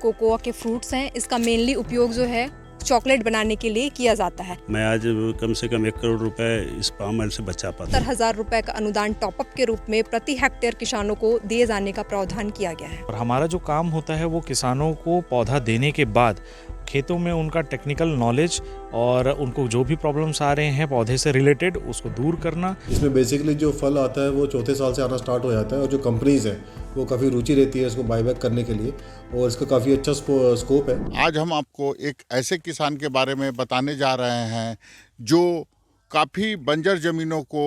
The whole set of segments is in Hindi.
कोकोआ के फ्रूट्स हैं, इसका मेनली उपयोग जो है चॉकलेट बनाने के लिए किया जाता है। मैं आज कम से कम 1 करोड़ रुपए इस पाम ऑयल से बचा पाता। 70,000 रुपए का अनुदान टॉपअप के रूप में प्रति हेक्टेयर किसानों को दिए जाने का प्रावधान किया गया है। और हमारा जो काम होता है वो किसानों को पौधा देने के बाद खेतों में उनका टेक्निकल नॉलेज और उनको जो भी प्रॉब्लम्स आ रहे हैं पौधे से रिलेटेड उसको दूर करना। इसमें बेसिकली जो फल आता है वो चौथे साल से आना स्टार्ट हो जाता है और जो कंपनीज हैं वो काफ़ी रुचि रहती है इसको बायबैक करने के लिए और इसका काफ़ी अच्छा स्कोप है। आज हम आपको एक ऐसे किसान के बारे में बताने जा रहे हैं जो काफ़ी बंजर ज़मीनों को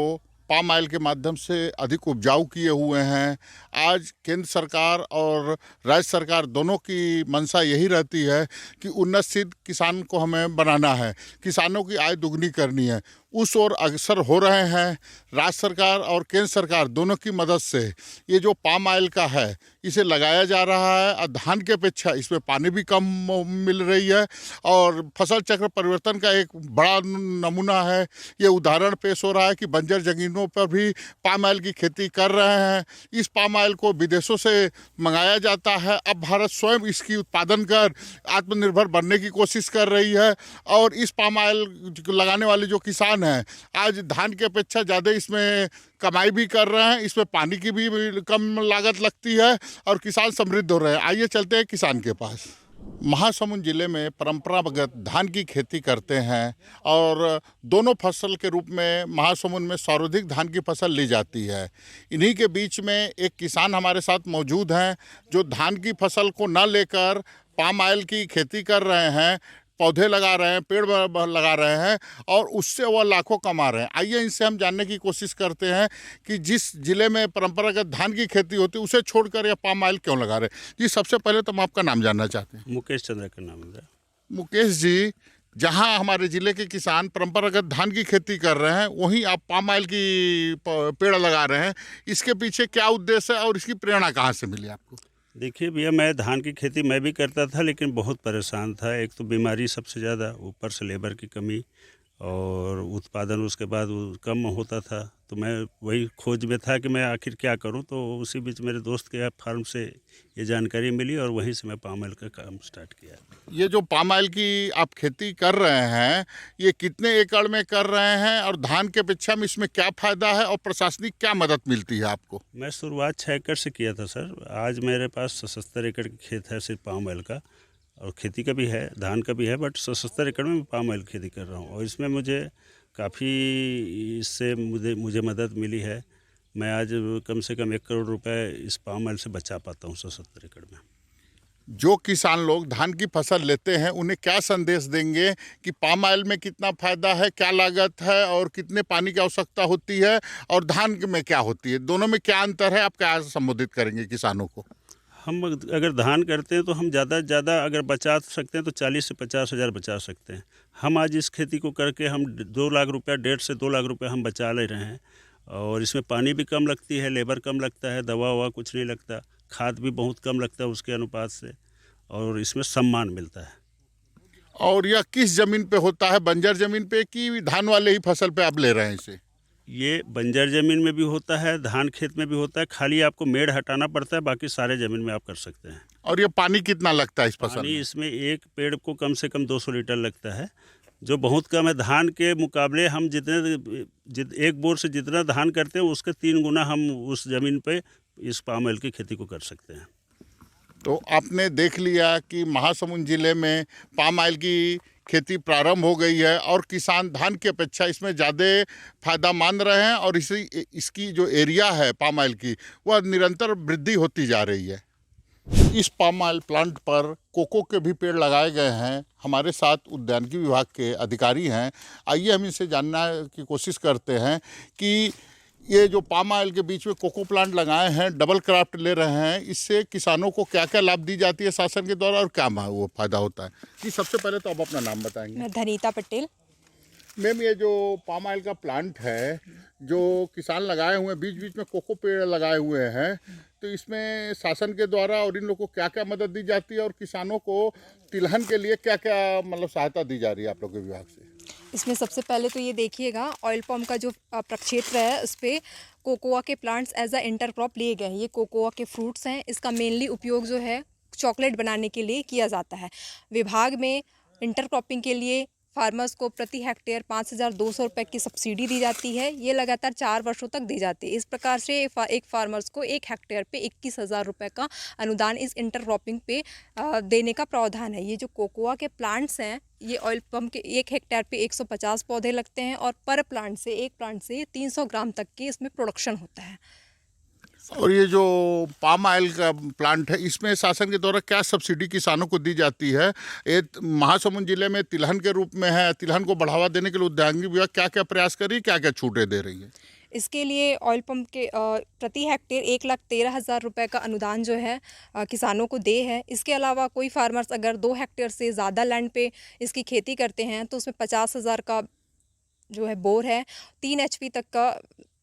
पाम ऑयल के माध्यम से अधिक उपजाऊ किए हुए हैं। आज केंद्र सरकार और राज्य सरकार दोनों की मंशा यही रहती है कि उन्नतशील किसान को हमें बनाना है, किसानों की आय दुगनी करनी है। उस ओर अग्रसर हो रहे हैं राज्य सरकार और केंद्र सरकार दोनों की मदद से। ये जो पाम ऑयल का है इसे लगाया जा रहा है और धान के अपेक्षा इसमें पानी भी कम मिल रही है और फसल चक्र परिवर्तन का एक बड़ा नमूना है। ये उदाहरण पेश हो रहा है कि बंजर जमीनों पर भी पाम ऑयल की खेती कर रहे हैं। इस पाम ऑयल को विदेशों से मंगाया जाता है। अब भारत स्वयं इसकी उत्पादन कर आत्मनिर्भर बनने की कोशिश कर रही है और इस पाम ऑयल लगाने वाले जो किसान हैं आज धान की अपेक्षा ज़्यादा इसमें कमाई भी कर रहे हैं। इसमें पानी की भी कम लागत लगती है और किसान समृद्ध हो रहे हैं। आइए चलते हैं किसान के पास। महासमुंद जिले में परंपरागत धान की खेती करते हैं और दोनों फसल के रूप में महासमुंद में सर्वाधिक धान की फसल ली जाती है। इन्हीं के बीच में एक किसान हमारे साथ मौजूद हैं जो धान की फसल को न लेकर पाम ऑयल की खेती कर रहे हैं, पौधे लगा रहे हैं, पेड़ लगा रहे हैं और उससे वह लाखों कमा रहे हैं। आइए इनसे हम जानने की कोशिश करते हैं कि जिस जिले में परंपरागत धान की खेती होती है उसे छोड़कर यह पाम ऑयल क्यों लगा रहे हैं। जी, सबसे पहले तो हम आपका नाम जानना चाहते हैं। मुकेश चंद्र का नाम है। मुकेश जी, जहां हमारे ज़िले के किसान परंपरागत धान की खेती कर रहे हैं वहीं आप पाम ऑयल की पेड़ लगा रहे हैं, इसके पीछे क्या उद्देश्य है और इसकी प्रेरणा कहाँ से मिली आपको? देखिए भैया, मैं धान की खेती मैं भी करता था लेकिन बहुत परेशान था। एक तो बीमारी सबसे ज़्यादा, ऊपर से लेबर की कमी और उत्पादन उसके बाद कम होता था। तो मैं वही खोज में था कि मैं आखिर क्या करूं। तो उसी बीच मेरे दोस्त के फार्म से ये जानकारी मिली और वहीं से मैं पाम ऑयल का काम स्टार्ट किया। ये जो पाम ऑयल की आप खेती कर रहे हैं ये कितने एकड़ में कर रहे हैं और धान के अपेक्षा में इसमें क्या फ़ायदा है और प्रशासनिक क्या मदद मिलती है आपको? मैं शुरुआत 6 एकड़ से किया था सर। आज मेरे पास 77 एकड़ की खेत है सिर्फ पाम ऑयल का, और खेती का भी है, धान का भी है, बट 77 एकड़ में मैं पाम ऑयल खेती कर रहा हूँ और इसमें मुझे काफ़ी इससे मुझे मदद मिली है। मैं आज कम से कम 1 करोड़ रुपए इस पाम ऑयल से बचा पाता हूँ 77 एकड़ में। जो किसान लोग धान की फसल लेते हैं उन्हें क्या संदेश देंगे कि पाम ऑयल में कितना फ़ायदा है, क्या लागत है और कितने पानी की आवश्यकता होती है और धान में क्या होती है, दोनों में क्या अंतर है? आप क्या संबोधित करेंगे किसानों को? हम अगर धान करते हैं तो हम ज़्यादा से ज़्यादा अगर बचा सकते हैं तो 40 से 50 हज़ार बचा सकते हैं। हम आज इस खेती को करके हम 2 लाख रुपया, 1.5 से 2 लाख रुपया हम बचा ले रहे हैं और इसमें पानी भी कम लगती है, लेबर कम लगता है, दवा ववा कुछ नहीं लगता, खाद भी बहुत कम लगता है उसके अनुपात से, और इसमें सम्मान मिलता है। और यह किस ज़मीन पे होता है, बंजर ज़मीन पे कि धान वाले ही फसल पे आप ले रहे हैं इसे? ये बंजर ज़मीन में भी होता है, धान खेत में भी होता है, खाली आपको मेड़ हटाना पड़ता है, बाकी सारे ज़मीन में आप कर सकते हैं। और ये पानी कितना लगता है इस फसल पानी में? इसमें एक पेड़ को कम से कम 200 लीटर लगता है, जो बहुत कम है। धान के मुकाबले हम एक बोर से जितना धान करते हैं उसके 3 गुना हम उस ज़मीन पे इस पाम ऑयल की खेती को कर सकते हैं। तो आपने देख लिया कि महासमुंद जिले में पाम ऑयल की खेती प्रारंभ हो गई है और किसान धान की अपेक्षा इसमें ज़्यादा फ़ायदा मान रहे हैं और इसकी जो एरिया है पाम ऑयल की वह निरंतर वृद्धि होती जा रही है। इस पाम ऑयल प्लांट पर कोको के भी पेड़ लगाए गए हैं। हमारे साथ उद्यानिकी विभाग के अधिकारी हैं। आइए हम इनसे जानने की कोशिश करते हैं कि ये जो पाम ऑयल के बीच में कोको प्लांट लगाए हैं, डबल क्राफ्ट ले रहे हैं, इससे किसानों को क्या क्या लाभ दी जाती है शासन के द्वारा और क्या वो फ़ायदा होता है? जी, सबसे पहले तो आप अपना नाम बताएंगे। मैं धनीता पटेल। मैम, ये जो पाम ऑयल का प्लांट है जो किसान लगाए हुए हैं, बीच बीच में कोको पेड़ लगाए हुए हैं, तो इसमें शासन के द्वारा और इन लोगों को क्या क्या मदद दी जाती है और किसानों को तिलहन के लिए क्या क्या मतलब सहायता दी जा रही है आप लोग के विभाग से? इसमें सबसे पहले तो ये देखिएगा, ऑयल पाम का जो प्रक्षेत्र है उस पर कोकोआ के प्लांट्स एज अ इंटरक्रॉप लिए गए हैं। ये कोकोआ के फ्रूट्स हैं, इसका मेनली उपयोग जो है चॉकलेट बनाने के लिए किया जाता है। विभाग में इंटरक्रॉपिंग के लिए फार्मर्स को प्रति हेक्टेयर 5,200 रुपये की सब्सिडी दी जाती है। ये लगातार 4 वर्षों तक दी जाती है। इस प्रकार से एक फार्मर्स को 1 हेक्टेयर पे 21,000 रुपये का अनुदान इस इंटरक्रॉपिंग पे देने का प्रावधान है। ये जो कोकोआ के प्लांट्स हैं, ये ऑयल पम्प के 1 हेक्टेयर पे 150 पौधे लगते हैं और पर प्लांट से 300 ग्राम तक की इसमें प्रोडक्शन होता है। और ये जो पाम ऑयल का प्लांट है, इसमें शासन के द्वारा क्या सब्सिडी किसानों को दी जाती है? ये महासमुंद जिले में तिलहन के रूप में है। तिलहन को बढ़ावा देने के लिए उद्यानिकी विभाग क्या क्या प्रयास कर रही है, क्या क्या छूटें दे रही है? इसके लिए ऑयल पंप के प्रति हेक्टेयर 1,13,000 रुपये का अनुदान जो है किसानों को दे है। इसके अलावा कोई फार्मर्स अगर 2 हेक्टेयर से ज़्यादा लैंड पे इसकी खेती करते हैं तो उसमें 50,000 का जो है बोर है, 3 HP तक का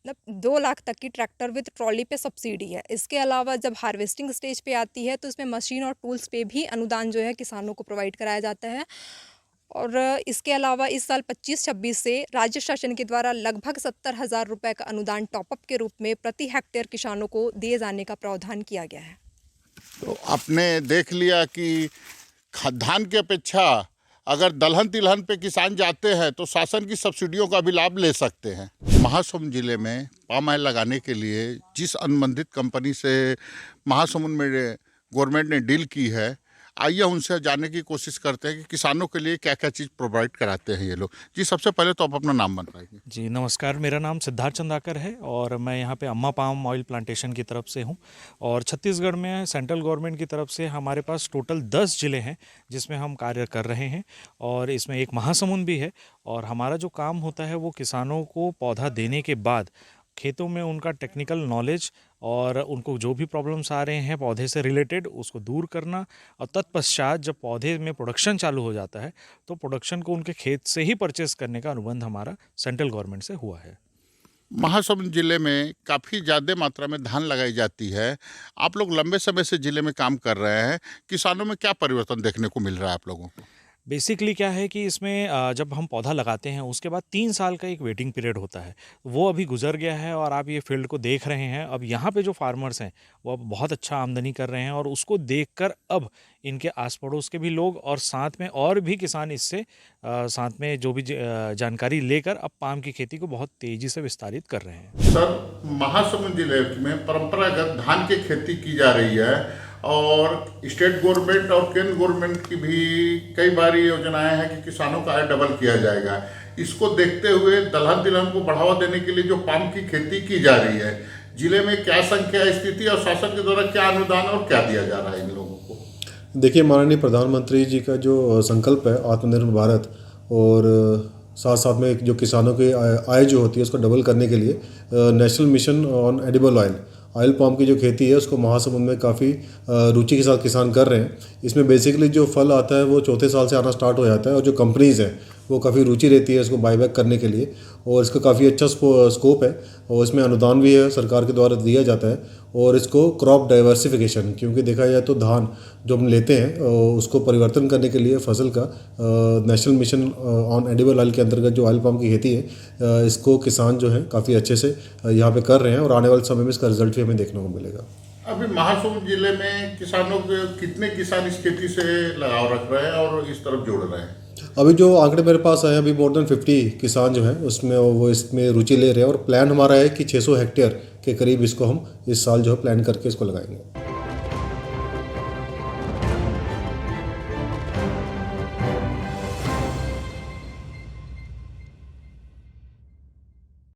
मतलब 2 लाख तक की ट्रैक्टर विद ट्रॉली पे सब्सिडी है। इसके अलावा जब हार्वेस्टिंग स्टेज पे आती है तो इसमें मशीन और टूल्स पे भी अनुदान जो है किसानों को प्रोवाइड कराया जाता है। और इसके अलावा इस साल 25-26 से राज्य शासन के द्वारा लगभग 70,000 रुपये का अनुदान टॉपअप के रूप में प्रति हेक्टेयर किसानों को दिए जाने का प्रावधान किया गया है। तो आपने देख लिया कि धान की अपेक्षा अगर दलहन तिलहन पे किसान जाते हैं तो शासन की सब्सिडियों का भी लाभ ले सकते हैं। महासमुंद जिले में पाम ऑयल लगाने के लिए जिस अनुबंधित कंपनी से महासमुंद में गवर्नमेंट ने डील की है, आइए उनसे जानने की कोशिश करते हैं कि किसानों के लिए क्या क्या चीज़ प्रोवाइड कराते हैं ये लोग। जी, सबसे पहले तो आप अपना नाम बताइए। जी नमस्कार, मेरा नाम सिद्धार्थ चंदाकर है और मैं यहाँ पे अम्मा पाम ऑयल प्लांटेशन की तरफ से हूँ। और छत्तीसगढ़ में सेंट्रल गवर्नमेंट की तरफ से हमारे पास टोटल 10 ज़िले हैं जिसमें हम कार्य कर रहे हैं और इसमें एक महासमुंद भी है। और हमारा जो काम होता है वो किसानों को पौधा देने के बाद खेतों में उनका टेक्निकल नॉलेज और उनको जो भी प्रॉब्लम्स आ रहे हैं पौधे से रिलेटेड उसको दूर करना, और तत्पश्चात जब पौधे में प्रोडक्शन चालू हो जाता है तो प्रोडक्शन को उनके खेत से ही परचेस करने का अनुबंध हमारा सेंट्रल गवर्नमेंट से हुआ है। महासमुंद जिले में काफ़ी ज़्यादा मात्रा में धान लगाई जाती है। आप लोग लंबे समय से जिले में काम कर रहे हैं, किसानों में क्या परिवर्तन देखने को मिल रहा है आप लोगों को? बेसिकली क्या है कि इसमें जब हम पौधा लगाते हैं उसके बाद 3 साल का एक वेटिंग पीरियड होता है, वो अभी गुजर गया है और आप ये फील्ड को देख रहे हैं। अब यहाँ पे जो फार्मर्स हैं वो अब बहुत अच्छा आमदनी कर रहे हैं और उसको देखकर अब इनके आस पड़ोस के भी लोग और साथ में और भी किसान इससे साथ में जो भी जानकारी लेकर अब पाम की खेती को बहुत तेज़ी से विस्तारित कर रहे हैं। सर, महासमुंद जिले में परंपरागत धान की खेती की जा रही है और स्टेट गवर्नमेंट और केंद्र गवर्नमेंट की भी कई बार योजनाएं हैं कि किसानों का आय डबल किया जाएगा। इसको देखते हुए दलहन तिलहन को बढ़ावा देने के लिए जो पाम की खेती की जा रही है, जिले में क्या संख्या स्थिति और शासन के द्वारा क्या अनुदान और क्या दिया जा रहा है इन लोगों को? देखिए, माननीय प्रधानमंत्री जी का जो संकल्प है आत्मनिर्भर भारत, और साथ साथ में जो किसानों की आय जो होती है उसको डबल करने के लिए national mission on edible oil palm की जो खेती है उसको महासमुंद में काफ़ी रुचि के साथ किसान कर रहे हैं। इसमें बेसिकली जो फल आता है वो चौथे साल से आना स्टार्ट हो जाता है और जो कंपनीज़ हैं वो काफ़ी रुचि रहती है इसको बाईबैक करने के लिए, और इसका काफ़ी अच्छा स्कोप है और इसमें अनुदान भी है सरकार के द्वारा दिया जाता है। और इसको क्रॉप डाइवर्सिफिकेशन, क्योंकि देखा जाए तो धान जो हम लेते हैं उसको परिवर्तन करने के लिए फसल का national mission on edible oil के अंतर्गत जो ऑयल पाम की खेती है इसको किसान जो है काफ़ी अच्छे से यहाँ पे कर रहे हैं और आने वाले समय में इसका रिजल्ट भी हमें देखने को मिलेगा। अभी महासमुंद जिले में किसानों के कितने किसान इस खेती से लगाव रख रहे हैं और इस तरफ जोड़ रहे हैं? अभी जो आंकड़े मेरे पास आए हैं, अभी मोर देन 50 किसान जो हैं उसमें वो इसमें रुचि ले रहे हैं और प्लान हमारा है कि 600 हेक्टेयर के करीब इसको हम इस साल जो है प्लान करके इसको लगाएंगे।